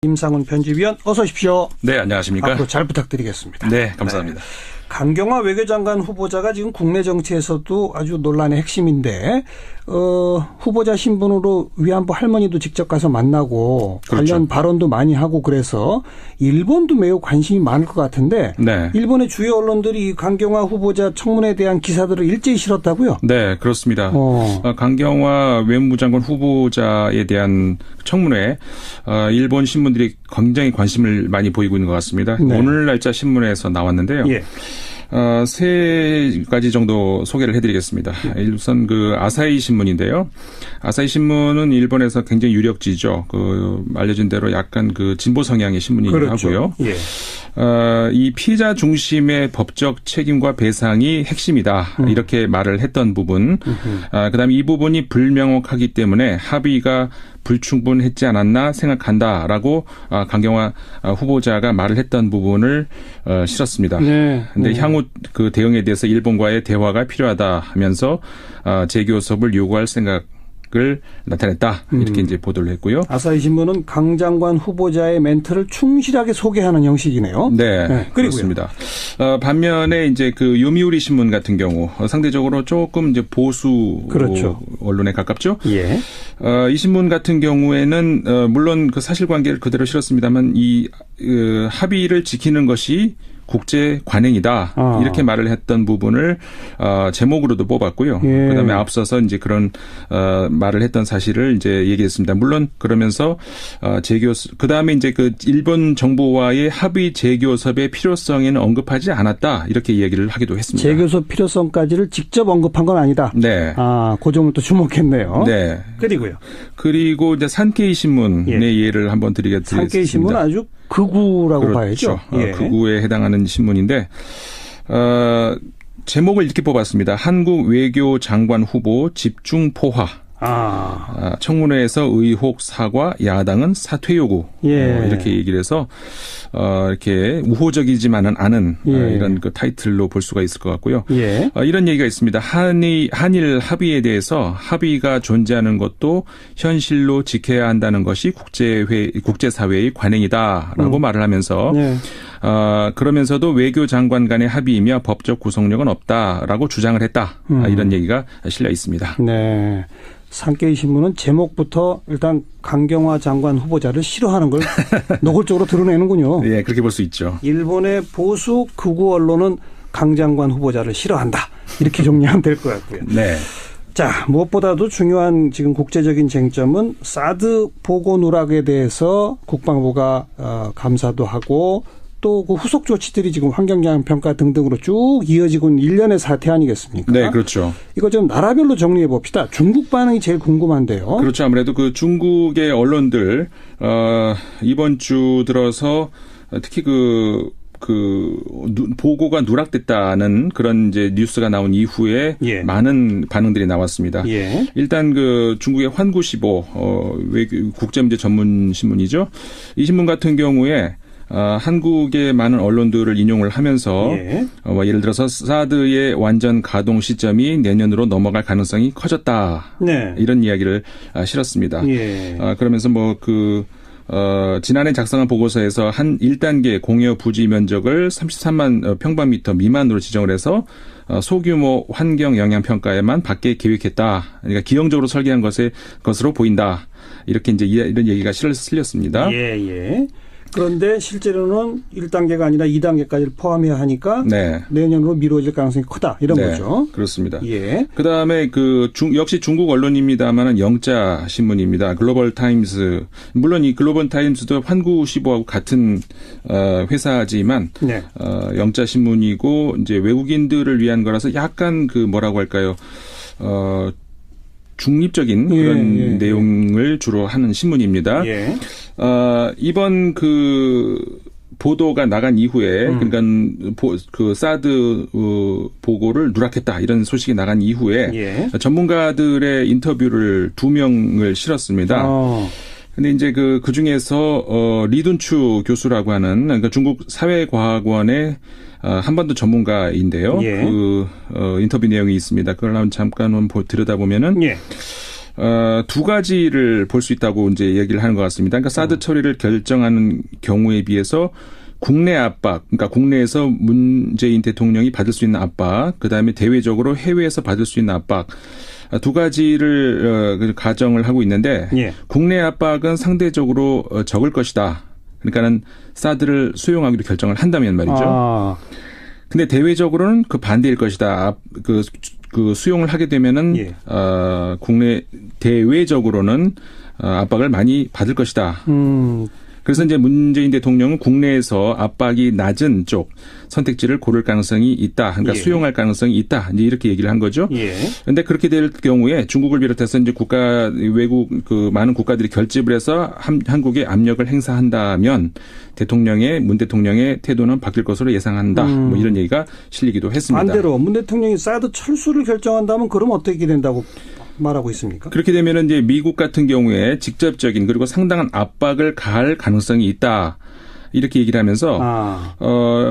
임상훈 편집위원 어서 오십시오. 네, 안녕하십니까. 앞으로 잘 부탁드리겠습니다. 네, 감사합니다. 네. 강경화 외교장관 후보자가 지금 국내 정치에서도 아주 논란의 핵심인데 후보자 신분으로 위안부 할머니도 직접 가서 만나고 그렇죠. 관련 발언도 많이 하고 그래서 일본도 매우 관심이 많을 것 같은데 네. 일본의 주요 언론들이 강경화 후보자 청문회에 대한 기사들을 일제히 실었다고요? 네, 그렇습니다. 강경화 외무부 장관 후보자에 대한 청문회 일본 신문들이 굉장히 관심을 많이 보이고 있는 것 같습니다. 네. 오늘 날짜 신문에서 나왔는데요. 예. 세 가지 정도 소개를 해드리겠습니다. 우선 아사히 신문인데요. 아사히 신문은 일본에서 굉장히 유력지죠. 알려진 대로 약간 진보 성향의 신문이기도 그렇죠. 하고요. 예. 이 피해자 중심의 법적 책임과 배상이 핵심이다. 이렇게 말을 했던 부분. 그다음에 이 부분이 불명확하기 때문에 합의가 불충분했지 않았나 생각한다라고 강경화 후보자가 말을 했던 부분을 실었습니다. 그런데 향후 대응에 대해서 일본과의 대화가 필요하다 하면서 재교섭을 요구할 생각을 나타냈다. 이렇게 이제 보도를 했고요. 아사히 신문은 강 장관 후보자의 멘트를 충실하게 소개하는 형식이네요. 네, 그렇습니다. 반면에 이제 요미우리 신문 같은 경우 상대적으로 조금 이제 보수 그렇죠. 언론에 가깝죠. 예. 이 신문 같은 경우에는 물론 사실관계를 그대로 실었습니다만 이 합의를 지키는 것이 국제 관행이다. 이렇게 말을 했던 부분을 제목으로도 뽑았고요. 예. 그다음에 앞서서 이제 그런 말을 했던 사실을 이제 얘기했습니다. 물론 그러면서 그다음에 이제 일본 정부와의 합의 재교섭의 필요성에는 언급하지 않았다. 이렇게 얘기를 하기도 했습니다. 재교섭 필요성까지를 직접 언급한 건 아니다. 네. 그 점을 또 주목했네요. 네. 그리고 이제 산케이 신문의 예를 한번 드리겠습니다. 산케이 신문은 아주 극우라고 그렇죠. 봐야죠. 예. 극우에 해당하는 신문인데 제목을 이렇게 뽑았습니다. 한국 외교장관 후보 집중 포화. 청문회에서 의혹 사과, 야당은 사퇴 요구. 예. 이렇게 얘기를 해서 이렇게 우호적이지만은 않은 이런 타이틀로 볼 수가 있을 것 같고요. 예. 이런 얘기가 있습니다. 한일 합의에 대해서 합의가 존재하는 것도 현실로 지켜야 한다는 것이 국제사회의 관행이다라고 말을 하면서 그러면서도 외교장관 간의 합의이며 법적 구속력은 없다라고 주장을 했다. 이런 얘기가 실려 있습니다. 네. 산케이 신문은 제목부터 일단 강경화 장관 후보자를 싫어하는 걸 노골적으로 드러내는군요. 네, 그렇게 볼 수 있죠. 일본의 보수 극우 언론은 강 장관 후보자를 싫어한다. 이렇게 정리하면 될 것 같고요. 네. 자, 무엇보다도 중요한 지금 국제적인 쟁점은 사드 보고 누락에 대해서 국방부가 감사도 하고 또 후속 조치들이 지금 환경영향 평가 등등으로 쭉 이어지고 있는 일련의 사태 아니겠습니까? 네, 그렇죠. 이거 좀 나라별로 정리해 봅시다. 중국 반응이 제일 궁금한데요. 그렇죠. 아무래도 중국의 언론들 이번 주 들어서 특히 보고가 누락됐다는 그런 이제 뉴스가 나온 이후에 많은 반응들이 나왔습니다. 일단 중국의 환구시보 국제문제 전문 신문이죠. 이 신문 같은 경우에 한국의 많은 언론들을 인용을 하면서 예를 들어서 사드의 완전 가동 시점이 내년으로 넘어갈 가능성이 커졌다. 이런 이야기를 실었습니다. 그러면서 지난해 작성한 보고서에서 한 1단계 공여 부지 면적을 33만 평방미터 미만으로 지정을 해서 소규모 환경 영향 평가에만 받게 계획했다. 그러니까 기형적으로 설계한 것으로 보인다. 이렇게 이제 이런 얘기가 실렸습니다. 그런데 실제로는 1단계가 아니라 2단계까지를 포함해야 하니까 내년으로 미뤄질 가능성이 크다. 이런 거죠. 그렇습니다. 그다음에 역시 중국 언론입니다만은 영자 신문입니다. 글로벌 타임스. 물론 이 글로벌 타임스도 환구시보하고 같은 회사지만 영자 신문이고 이제 외국인들을 위한 거라서 약간 뭐라고 할까요? 중립적인 그런 내용을 주로 하는 신문입니다. 이번 보도가 나간 이후에 그러니까 사드 보고를 누락했다 이런 소식이 나간 이후에 전문가들의 인터뷰를 2명을 실었습니다. 근데 이제 그 중에서 리둔추 교수라고 하는 그러니까 중국 사회과학원의 한반도 전문가인데요. 인터뷰 내용이 있습니다. 그걸 한번 잠깐 들여다보면은 두 가지를 볼 수 있다고 이제 얘기를 하는 것 같습니다. 그러니까 사드 처리를 결정하는 경우에 비해서 국내 압박, 그러니까 국내에서 문재인 대통령이 받을 수 있는 압박, 그다음에 대외적으로 해외에서 받을 수 있는 압박, 두 가지를 가정을 하고 있는데 예. 국내 압박은 상대적으로 적을 것이다. 그러니까는 사드를 수용하기로 결정을 한다면 말이죠. 근데 대외적으로는 그 반대일 것이다. 그 수용을 하게 되면은 예. 국내 대외적으로는 압박을 많이 받을 것이다. 그래서 이제 문재인 대통령은 국내에서 압박이 낮은 쪽 선택지를 고를 가능성이 있다. 그러니까 예. 수용할 가능성이 있다. 이제 이렇게 얘기를 한 거죠. 그런데 그렇게 될 경우에 중국을 비롯해서 이제 외국 많은 국가들이 결집을 해서 한국에 압력을 행사한다면 문 대통령의 태도는 바뀔 것으로 예상한다. 뭐 이런 얘기가 실리기도 했습니다. 반대로 문 대통령이 사드 철수를 결정한다면 그럼 어떻게 된다고 말하고 있습니까? 그렇게 되면 이제 미국 같은 경우에 직접적인 그리고 상당한 압박을 가할 가능성이 있다. 이렇게 얘기를 하면서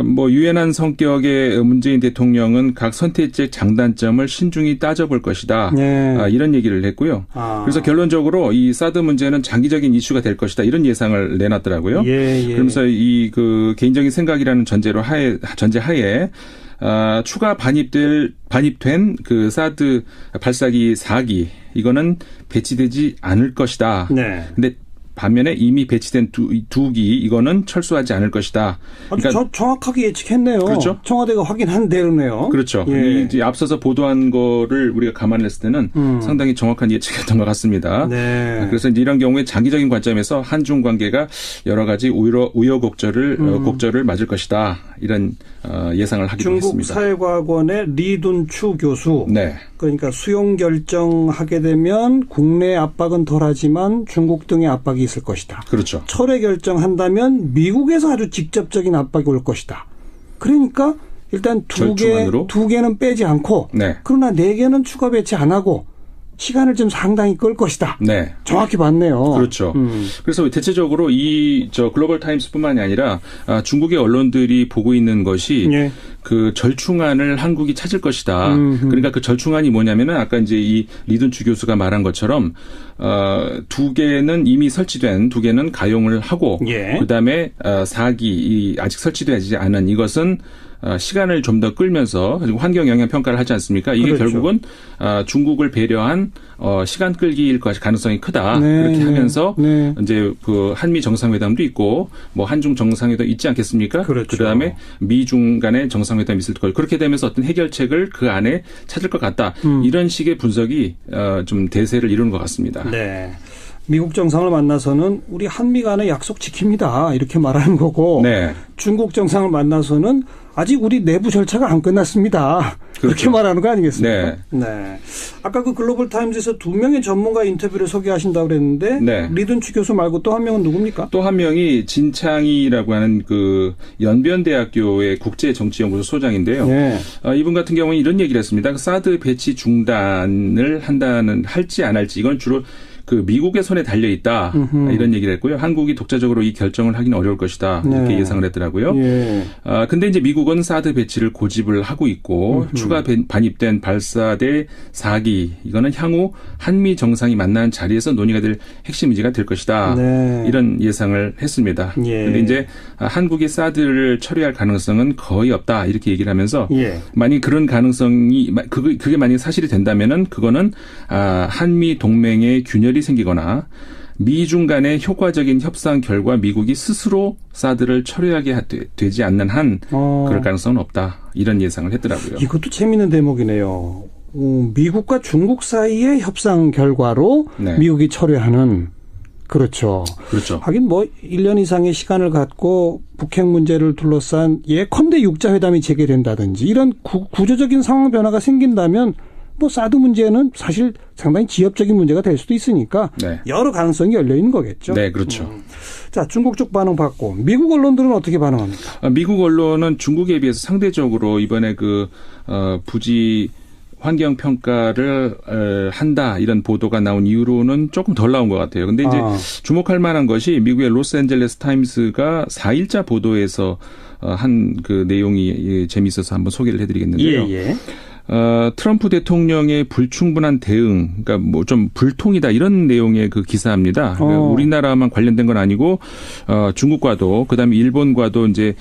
뭐 유연한 성격의 문재인 대통령은 각 선택지의 장단점을 신중히 따져볼 것이다. 네. 이런 얘기를 했고요. 그래서 결론적으로 이 사드 문제는 장기적인 이슈가 될 것이다. 이런 예상을 내놨더라고요. 예. 그러면서 이 개인적인 생각이라는 전제 하에 추가 반입된 그 사드 발사기 4기 이거는 배치되지 않을 것이다. 네. 근데 반면에 이미 배치된 두 기 이거는 철수하지 않을 것이다. 그러니까 정확하게 예측했네요. 그렇죠. 청와대가 확인한 대로네요. 그렇죠. 예. 앞서서 보도한 거를 우리가 감안했을 때는 상당히 정확한 예측이었던 것 같습니다. 네. 그래서 이제 이런 경우에 장기적인 관점에서 한중 관계가 여러 가지 우여곡절을 맞을 것이다. 이런 예상을 하기도 했습니다. 중국 사회과학원의 리둔추 교수. 네. 그러니까 수용 결정하게 되면 국내 압박은 덜하지만 중국 등의 압박이 있을 것이다. 그렇죠. 철회 결정한다면 미국에서 아주 직접적인 압박이 올 것이다. 그러니까 일단 두 개는 빼지 않고 네. 그러나 4개는 추가 배치 안 하고 시간을 좀 상당히 끌 것이다. 네. 정확히 봤네요. 그렇죠. 그래서 대체적으로 글로벌 타임스뿐만이 아니라 중국의 언론들이 보고 있는 것이 네. 그 절충안을 한국이 찾을 것이다. 그러니까 그 절충안이 뭐냐면은 아까 이제 이 리둔추 교수가 말한 것처럼 2개는 이미 설치된 2개는 가용을 하고 예. 그다음에 4기 아직 설치되지 않은 이것은 시간을 좀 더 끌면서 그리고 환경 영향 평가를 하지 않습니까? 이게 그렇죠. 결국은 중국을 배려한 시간 끌기일 가능성이 크다. 네, 그렇게 하면서 네. 이제 그 한미 정상회담도 있고 뭐 한중 정상회담 있지 않겠습니까? 그렇죠. 그다음에 미중 간의 정상회담이 있을 거고 그렇게 되면서 어떤 해결책을 그 안에 찾을 것 같다. 이런 식의 분석이 좀 대세를 이루는 것 같습니다. 네. 미국 정상을 만나서는 우리 한미 간의 약속 지킵니다. 이렇게 말하는 거고 네. 중국 정상을 만나서는 아직 우리 내부 절차가 안 끝났습니다. 그렇죠. 그렇게 말하는 거 아니겠습니까? 네. 네. 아까 그 글로벌 타임즈에서 2명의 전문가 인터뷰를 소개하신다고 그랬는데 네. 리둔추 교수 말고 또 한 명은 누굽니까? 또 한 명이 진창이라고 하는 그 연변대학교의 국제정치연구소 소장인데요. 네. 이분 같은 경우는 이런 얘기를 했습니다. 사드 배치 중단을 할지 안 할지 이건 주로 그 미국의 손에 달려 있다 이런 얘기를 했고요. 한국이 독자적으로 이 결정을 하기는 어려울 것이다 이렇게 네. 예상을 했더라고요. 예. 근데 이제 미국은 사드 배치를 고집을 하고 있고 추가 반입된 발사대 4기 이거는 향후 한미 정상이 만나는 자리에서 논의가 될 핵심 의제가 될 것이다. 네. 이런 예상을 했습니다. 그런데 이제 한국이 사드를 처리할 가능성은 거의 없다 이렇게 얘기를 하면서 예. 만약 그런 가능성이 그게 만약 사실이 된다면은 그거는 한미 동맹의 균열이 생기거나 미중 간의 효과적인 협상 결과 미국이 스스로 사드를 처리하게 되지 않는 한 그럴 가능성은 없다. 이런 예상을 했더라고요. 이것도 재미있는 대목이네요. 미국과 중국 사이의 협상 결과로 네. 미국이 처리하는 그렇죠. 그렇죠. 하긴 뭐 1년 이상의 시간을 갖고 북핵 문제를 둘러싼 예컨대 6자 회담이 재개된다든지 이런 구조적인 상황 변화가 생긴다면 뭐 사드 문제는 사실 상당히 지엽적인 문제가 될 수도 있으니까 네. 여러 가능성이 열려 있는 거겠죠. 네, 그렇죠. 자, 중국 쪽 반응 봤고 미국 언론들은 어떻게 반응합니까? 미국 언론은 중국에 비해서 상대적으로 이번에 부지 환경 평가를 한다 이런 보도가 나온 이후로는 조금 덜 나온 것 같아요. 근데 이제 주목할 만한 것이 미국의 로스앤젤레스 타임스가 4일자 보도에서 한 그 내용이 재미있어서 한번 소개를 해드리겠는데요. 예. 트럼프 대통령의 불충분한 대응, 그러니까 뭐 좀 불통이다 이런 내용의 그 기사입니다. 그러니까 우리나라만 관련된 건 아니고 중국과도 그다음에 일본과도 이제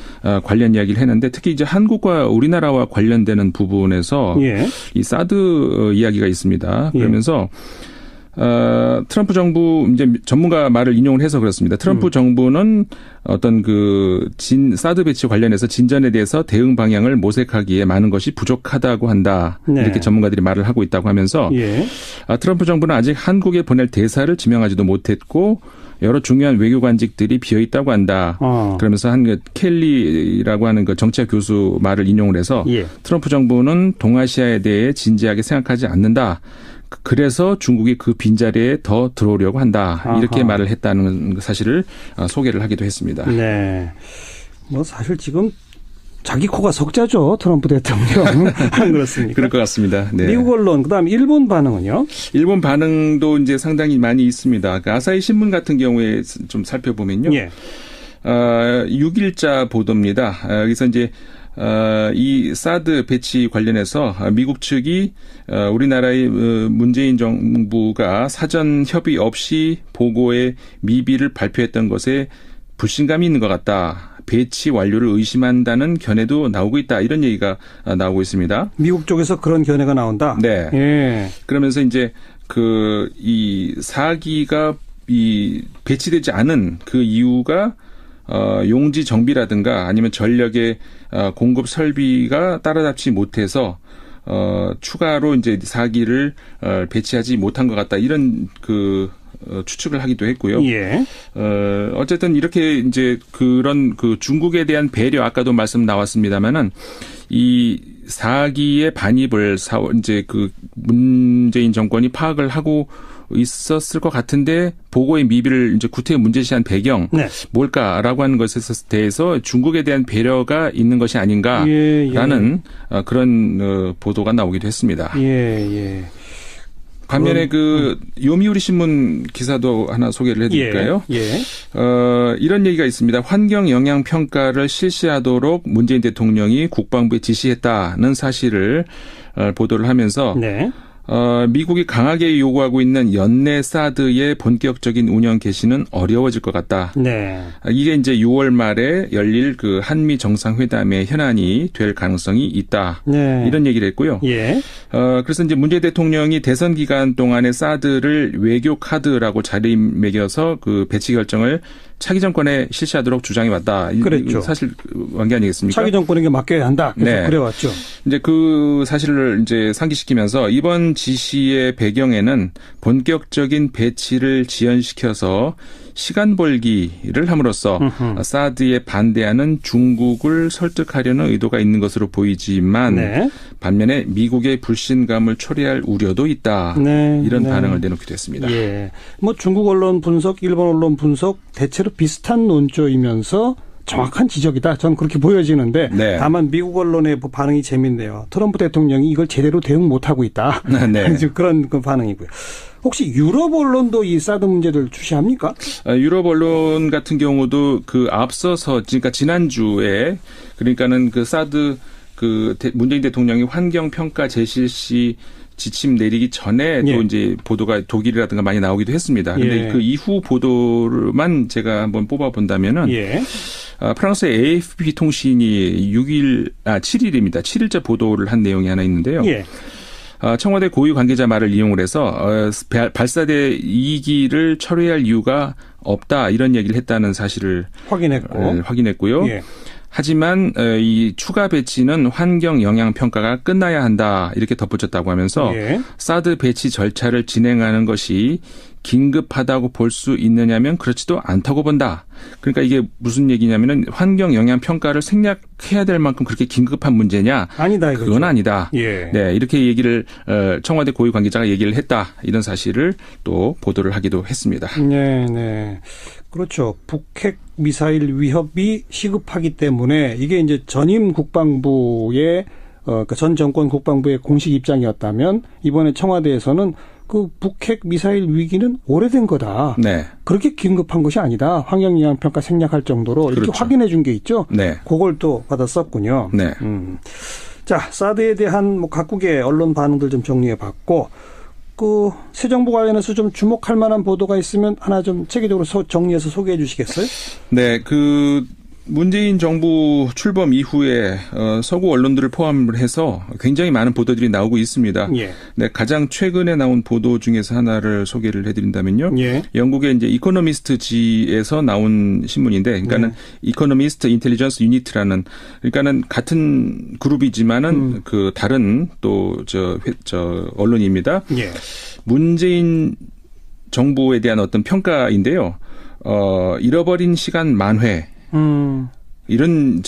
관련 이야기를 했는데 특히 이제 한국과 우리나라와 관련되는 부분에서 예. 이 사드 이야기가 있습니다. 그러면서 트럼프 정부 이제 전문가 말을 인용을 해서 그렇습니다. 트럼프 정부는 어떤 그 사드 배치 관련해서 진전에 대해서 대응 방향을 모색하기에 많은 것이 부족하다고 한다. 네. 이렇게 전문가들이 말을 하고 있다고 하면서 예. 트럼프 정부는 아직 한국에 보낼 대사를 지명하지도 못했고 여러 중요한 외교관직들이 비어 있다고 한다. 그러면서 한 켈리라고 하는 그 정치학 교수 말을 인용을 해서 예. 트럼프 정부는 동아시아에 대해 진지하게 생각하지 않는다. 그래서 중국이 그 빈자리에 더 들어오려고 한다. 이렇게 아하. 말을 했다는 사실을 소개를 하기도 했습니다. 네. 뭐 사실 지금 자기 코가 석자죠. 트럼프 대통령. 안 그렇습니까? 그럴 것 같습니다. 네. 미국 언론, 그다음 일본 반응은요? 일본 반응도 이제 상당히 많이 있습니다. 그 아사히 신문 같은 경우에 좀 살펴보면요. 예. 6일자 보도입니다. 여기서 이제 이 사드 배치 관련해서 미국 측이 우리나라의 문재인 정부가 사전 협의 없이 보고에 미비를 발표했던 것에 불신감이 있는 것 같다. 배치 완료를 의심한다는 견해도 나오고 있다. 이런 얘기가 나오고 있습니다. 미국 쪽에서 그런 견해가 나온다? 네. 예. 그러면서 이제 이 4기가 배치되지 않은 그 이유가 용지 정비라든가 아니면 전력의 공급 설비가 따라잡지 못해서 추가로 이제 4기를 배치하지 못한 것 같다. 이런 추측을 하기도 했고요. 예. 어쨌든 이렇게 이제 그런 중국에 대한 배려 아까도 말씀 나왔습니다만은 이 4기의 반입을 이제 문재인 정권이 파악을 하고 있었을 것 같은데 보고의 미비를 이제 구태여 문제시한 배경 네. 뭘까라고 하는 것에 대해서 중국에 대한 배려가 있는 것이 아닌가라는 그런 보도가 나오기도 했습니다. 예. 반면에 요미우리 신문 기사도 하나 소개를 해드릴까요? 예. 이런 얘기가 있습니다. 환경 영향 평가를 실시하도록 문재인 대통령이 국방부에 지시했다는 사실을 보도를 하면서 네. 미국이 강하게 요구하고 있는 연내 사드의 본격적인 운영 개시는 어려워질 것 같다. 네. 이게 이제 6월 말에 열릴 한미 정상회담의 현안이 될 가능성이 있다. 네. 이런 얘기를 했고요. 예. 그래서 이제 문재인 대통령이 대선 기간 동안에 사드를 외교 카드라고 자리매겨서 배치 결정을 차기 정권에 실시하도록 주장해 왔다. 그랬죠. 사실 관계 아니겠습니까? 차기 정권에게 맡겨야 한다. 계속 네. 그래왔죠. 이제 그 사실을 이제 상기시키면서 이번 지시의 배경에는 본격적인 배치를 지연시켜서 시간 벌기를 함으로써 사드에 반대하는 중국을 설득하려는 의도가 있는 것으로 보이지만 네. 반면에 미국의 불신감을 초래할 우려도 있다. 네. 이런 반응을 내놓기도 했습니다. 예. 뭐 중국 언론 분석, 일본 언론 분석 대체로 비슷한 논조이면서 정확한 지적이다. 저는 그렇게 보여지는데 네. 다만 미국 언론의 반응이 재밌네요. 트럼프 대통령이 이걸 제대로 대응 못하고 있다. 네. 그런 반응이고요. 혹시 유럽 언론도 이 사드 문제를 주시합니까? 유럽 언론 같은 경우도 앞서서 그러니까 지난주에 그러니까는 사드 문재인 대통령이 환경 평가 재실시 지침 내리기 전에 또 이제 보도가 독일이라든가 많이 나오기도 했습니다. 근데 그 이후 보도만 제가 한번 뽑아 본다면은 프랑스의 AFP 통신이 7일입니다. 7일째 보도를 한 내용이 하나 있는데요. 청와대 고위 관계자 말을 이용을 해서 발사대 2기를 철회할 이유가 없다 이런 얘기를 했다는 사실을 확인했고요. 하지만 이 추가 배치는 환경 영향 평가가 끝나야 한다 이렇게 덧붙였다고 하면서 사드 배치 절차를 진행하는 것이 긴급하다고 볼 수 있느냐면 그렇지도 않다고 본다. 그러니까 이게 무슨 얘기냐면은 환경 영향 평가를 생략해야 될 만큼 그렇게 긴급한 문제냐? 아니다 이거죠. 그건 아니다. 네, 이렇게 얘기를 청와대 고위 관계자가 얘기를 했다. 이런 사실을 또 보도를 하기도 했습니다. 네. 그렇죠. 북핵 미사일 위협이 시급하기 때문에 이게 이제 전임 국방부의 전 정권 국방부의 공식 입장이었다면 이번에 청와대에서는 북핵 미사일 위기는 오래된 거다. 네. 그렇게 긴급한 것이 아니다. 환경영향평가 생략할 정도로 이렇게 그렇죠. 확인해 준 게 있죠. 네. 그걸 또 받아 썼군요. 네. 자, 사드에 대한 뭐 각국의 언론 반응들 좀 정리해봤고, 그 새 정부 관련해서 좀 주목할 만한 보도가 있으면 하나 좀 체계적으로 정리해서 소개해 주시겠어요? 네, 문재인 정부 출범 이후에 서구 언론들을 포함을 해서 굉장히 많은 보도들이 나오고 있습니다. 예. 네, 가장 최근에 나온 보도 중에서 하나를 소개를 해드린다면요. 예. 영국의 이제 이코노미스트지에서 나온 신문인데, 그러니까는 이코노미스트 인텔리전스 유니트라는, 그러니까는 같은 그룹이지만은 그 다른 또 저 언론입니다. 예. 문재인 정부에 대한 어떤 평가인데요. 잃어버린 시간 만회. 이런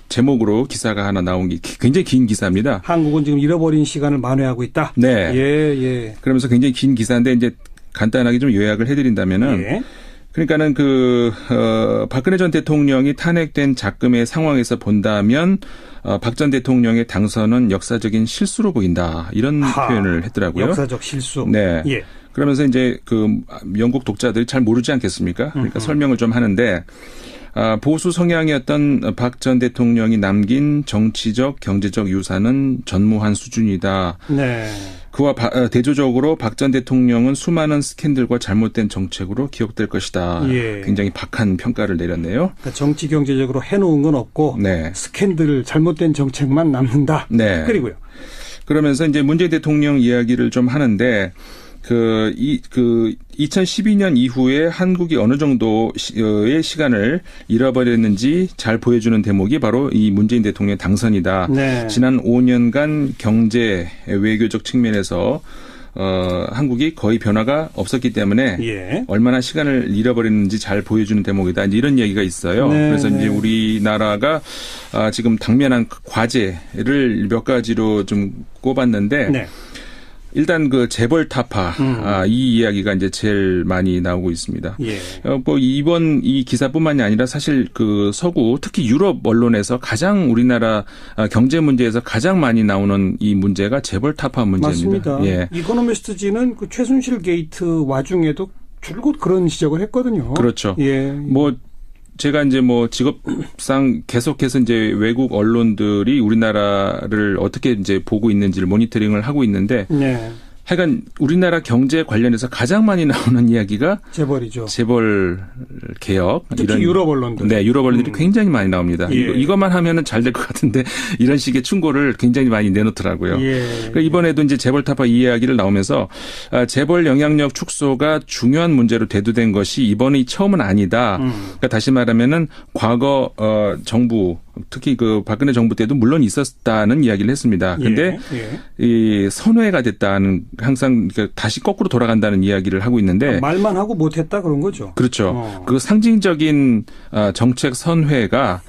제목으로 기사가 하나 나온 게 굉장히 긴 기사입니다. 한국은 지금 잃어버린 시간을 만회하고 있다. 네. 예. 그러면서 굉장히 긴 기사인데 이제 간단하게 좀 요약을 해드린다면은, 예. 그러니까는 박근혜 전 대통령이 탄핵된 작금의 상황에서 본다면 박 전 대통령의 당선은 역사적인 실수로 보인다, 이런 표현을 했더라고요. 역사적 실수. 네. 예. 그러면서 이제 영국 독자들이 잘 모르지 않겠습니까? 그러니까 설명을 좀 하는데. 보수 성향이었던 박 전 대통령이 남긴 정치적, 경제적 유산은 전무한 수준이다. 네. 그와 대조적으로 박 전 대통령은 수많은 스캔들과 잘못된 정책으로 기억될 것이다. 예. 굉장히 박한 평가를 내렸네요. 그러니까 정치 경제적으로 해놓은 건 없고, 네. 스캔들, 잘못된 정책만 남는다. 네. 그리고요. 그러면서 이제 문재인 대통령 이야기를 좀 하는데, 2012년 이후에 한국이 어느 정도의 시간을 잃어버렸는지 잘 보여주는 대목이 바로 이 문재인 대통령의 당선이다. 네. 지난 5년간 경제 외교적 측면에서 한국이 거의 변화가 없었기 때문에 예. 얼마나 시간을 잃어버렸는지 잘 보여주는 대목이다. 이제 이런 얘기가 있어요. 네, 그래서 이제 우리나라가 지금 당면한 과제를 몇 가지로 좀 꼽았는데. 네. 일단 재벌 타파, 이 이야기가 이제 제일 많이 나오고 있습니다. 예. 이번 이 기사뿐만이 아니라 사실 서구, 특히 유럽 언론에서 가장 우리나라 경제 문제에서 가장 많이 나오는 이 문제가 재벌 타파 문제입니다. 맞습니다. 예. 이코노미스트지는 최순실 게이트 와중에도 줄곧 그런 지적을 했거든요. 그렇죠. 예. 제가 이제 직업상 계속해서 이제 외국 언론들이 우리나라를 어떻게 이제 보고 있는지를 모니터링을 하고 있는데, 네. 하여간 우리나라 경제 관련해서 가장 많이 나오는 이야기가 재벌이죠. 재벌 개혁. 특히 유럽 언론들. 네, 유럽 언론들이 굉장히 많이 나옵니다. 예. 이것만 하면은 잘 될 것 같은데 이런 식의 충고를 굉장히 많이 내놓더라고요. 예. 그러니까 이번에도 이제 재벌 타파 이야기를 나오면서 재벌 영향력 축소가 중요한 문제로 대두된 것이 이번이 처음은 아니다. 그러니까 다시 말하면은 과거 정부, 특히 박근혜 정부 때도 물론 있었다는 이야기를 했습니다. 근데 이 선회가 됐다는, 항상 다시 거꾸로 돌아간다는 이야기를 하고 있는데, 말만 하고 못했다 그런 거죠. 그렇죠. 상징적인 정책 선회가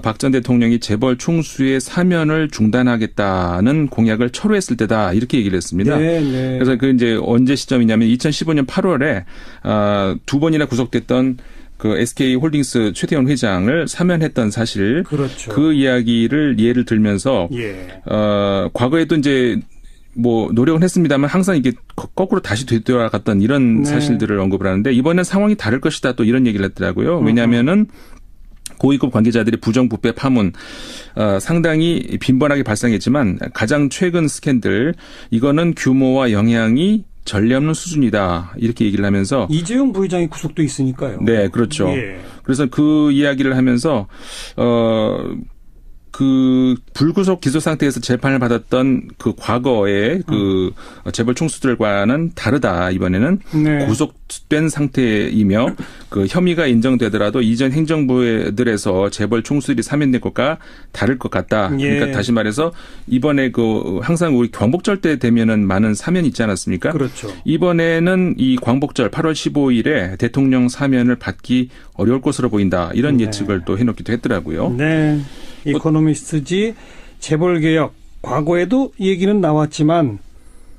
박 전 대통령이 재벌 총수의 사면을 중단하겠다는 공약을 철회했을 때다, 이렇게 얘기를 했습니다. 네. 그래서 이제 언제 시점이냐면 2015년 8월에 두 번이나 구속됐던 SK홀딩스 최태원 회장을 사면했던 사실, 그렇죠. 그 이야기를 예를 들면서 과거에도 이제 노력은 했습니다만 항상 이게 거꾸로 다시 되돌아갔던 이런 사실들을 언급을 하는데, 이번엔 상황이 다를 것이다, 또 이런 얘기를 했더라고요. 왜냐하면은 고위급 관계자들의 부정부패 파문 상당히 빈번하게 발생했지만 가장 최근 스캔들, 이거는 규모와 영향이 전례 없는 수준이다, 이렇게 얘기를 하면서. 이재용 부회장이 구속돼 있으니까요. 네, 그렇죠. 예. 그래서 그 이야기를 하면서 불구속 기소 상태에서 재판을 받았던 과거의 재벌 총수들과는 다르다, 이번에는. 네. 구속된 상태이며 혐의가 인정되더라도 이전 행정부들에서 재벌 총수들이 사면된 것과 다를 것 같다. 그러니까 다시 말해서 이번에 항상 우리 광복절 때 되면은 많은 사면이 있지 않았습니까? 그렇죠. 이번에는 이 광복절 8월 15일에 대통령 사면을 받기 어려울 것으로 보인다, 이런 예측을 또 해놓기도 했더라고요. 네. 이코노미스트지 재벌개혁, 과거에도 얘기는 나왔지만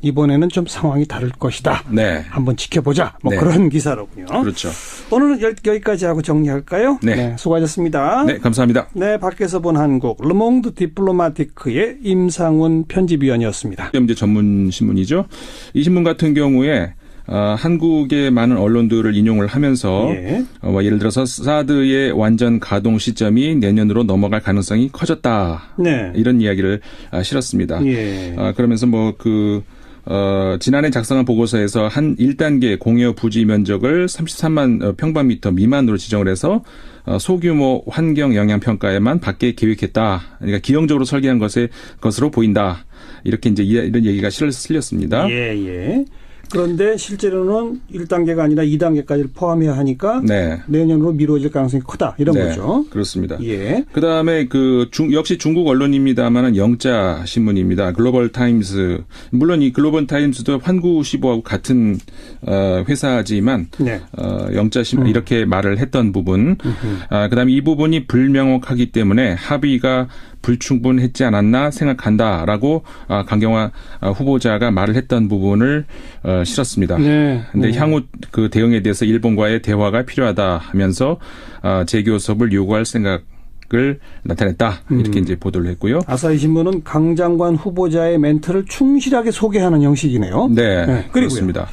이번에는 좀 상황이 다를 것이다. 네. 한번 지켜보자. 네. 그런 기사로군요. 그렇죠. 오늘은 여기까지 하고 정리할까요? 네. 수고하셨습니다. 네, 감사합니다. 네, 밖에서 본 한국 르몽드 디플로마티크의 임상훈 편집위원이었습니다. 이제 전문 신문이죠. 이 신문 같은 경우에 한국의 많은 언론들을 인용을 하면서 예. 예를 들어서 사드의 완전 가동 시점이 내년으로 넘어갈 가능성이 커졌다. 네. 이런 이야기를 실었습니다. 예. 그러면서 지난해 작성한 보고서에서 한 1단계 공여 부지 면적을 33만 평방미터 미만으로 지정을 해서 소규모 환경 영향 평가에만 받게 계획했다. 그러니까 기형적으로 설계한 것으로 보인다. 이렇게 이제 이런 얘기가 실렸습니다. 예, 예. 그런데 실제로는 1단계가 아니라 2단계까지를 포함해야 하니까 네. 내년으로 미뤄질 가능성이 크다. 이런 네, 거죠. 그렇습니다. 예. 그다음에 역시 중국 언론입니다만은 영자 신문입니다. 글로벌 타임스. 물론 이 글로벌 타임스도 환구시보하고 같은 회사지만 네. 영자 신문 이렇게 말을 했던 부분. 그다음에 이 부분이 불명확하기 때문에 합의가 불충분했지 않았나 생각한다라고 강경화 후보자가 말을 했던 부분을 실었습니다. 네. 근데 향후 그 대응에 대해서 일본과의 대화가 필요하다 하면서 재교섭을 요구할 생각을 나타냈다. 이렇게 이제 보도를 했고요. 아사히 신문은 강 장관 후보자의 멘트를 충실하게 소개하는 형식이네요. 네, 네 그렇습니다.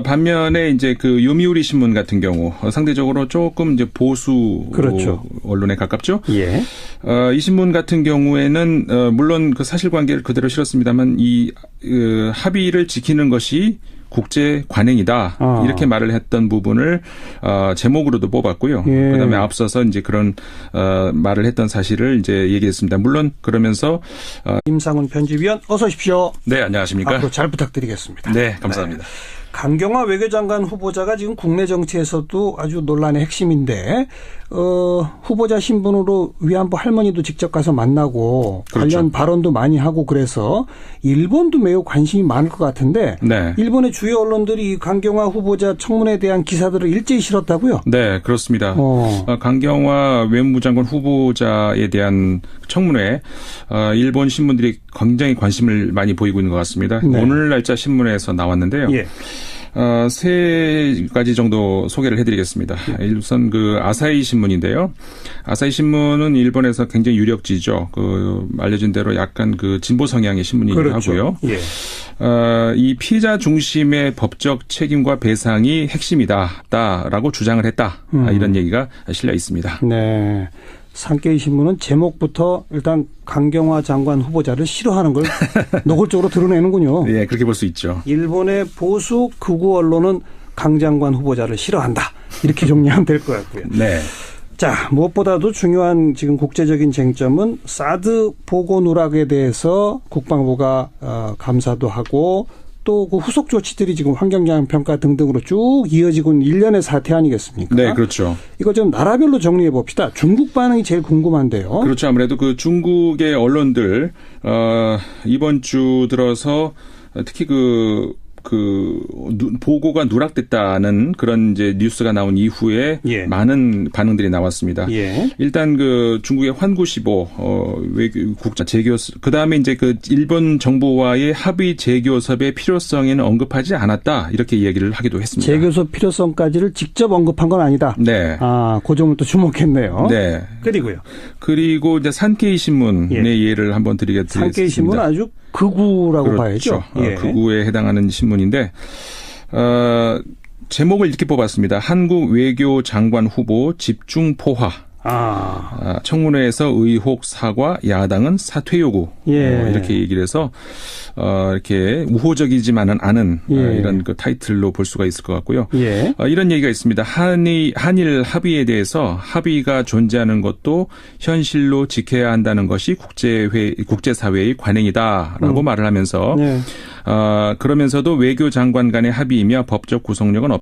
반면에 이제 그 요미우리 신문 같은 경우 상대적으로 조금 이제 보수 그렇죠. 언론에 가깝죠. 예. 이 신문 같은 경우에는 물론 그 사실관계를 그대로 실었습니다만 이 합의를 지키는 것이 국제 관행이다. 이렇게 말을 했던 부분을 제목으로도 뽑았고요. 예. 그다음에 앞서서 이제 그런 말을 했던 사실을 이제 얘기했습니다. 물론 그러면서 임상훈 편집위원 어서 오십시오. 네, 안녕하십니까? 앞으로 잘 부탁드리겠습니다. 네, 감사합니다. 네. 강경화 외교장관 후보자가 지금 국내 정치에서도 아주 논란의 핵심인데 후보자 신분으로 위안부 할머니도 직접 가서 만나고 그렇죠. 관련 발언도 많이 하고 그래서 일본도 매우 관심이 많을 것 같은데 네. 일본의 주요 언론들이 강경화 후보자 청문회에 대한 기사들을 일제히 실었다고요? 네, 그렇습니다. 강경화 외무장관 후보자에 대한 청문회 일본 신문들이 굉장히 관심을 많이 보이고 있는 것 같습니다. 네. 오늘 날짜 신문에서 나왔는데요. 예. 세 가지 정도 소개를 해드리겠습니다. 우선 그 아사히 신문인데요. 아사히 신문은 일본에서 굉장히 유력지죠. 알려진 대로 약간 진보 성향의 신문이기도 그렇죠. 하고요. 예. 이 피해자 중심의 법적 책임과 배상이 핵심이다라고 주장을 했다. 이런 얘기가 실려 있습니다. 네. 산케이 신문은 제목부터 일단 강경화 장관 후보자를 싫어하는 걸 노골적으로 드러내는군요. 네, 그렇게 볼 수 있죠. 일본의 보수 극우 언론은 강 장관 후보자를 싫어한다. 이렇게 정리하면 될 것 같고요. 네. 자, 무엇보다도 중요한 지금 국제적인 쟁점은 사드 보고 누락에 대해서 국방부가 감사도 하고 또 그 후속 조치들이 지금 환경영향 평가 등등으로 쭉 이어지고 있는 일련의 사태 아니겠습니까? 네, 그렇죠. 이거 좀 나라별로 정리해 봅시다. 중국 반응이 제일 궁금한데요. 그렇죠. 아무래도 중국의 언론들 이번 주 들어서 특히 보고가 누락됐다는 그런 이제 뉴스가 나온 이후에 예. 많은 반응들이 나왔습니다. 예. 일단 중국의 환구시보 국자 재교섭 그다음에 이제 일본 정부와의 합의 재교섭의 필요성에는 언급하지 않았다 이렇게 이야기를 하기도 했습니다. 재교섭 필요성까지를 직접 언급한 건 아니다. 네. 그 점을 또 주목했네요. 네. 그리고 이제 산케이 신문의 예. 예를 한번 드리겠습니다. 산케이 신문은 아주 극우라고 그렇죠. 봐야죠. 예. 극우에 해당하는 신문인데 제목을 이렇게 뽑았습니다. 한국 외교장관 후보 집중 포화. 청문회에서 의혹 사과, 야당은 사퇴 요구. 예. 이렇게 얘기를 해서 이렇게 우호적이지만은 않은 예. 이런 타이틀로 볼 수가 있을 것 같고요. 예. 이런 얘기가 있습니다. 한일 합의에 대해서 합의가 존재하는 것도 현실로 지켜야 한다는 것이 국제사회의 관행이다라고 말을 하면서 예. 그러면서도 외교장관 간의 합의이며 법적 구속력은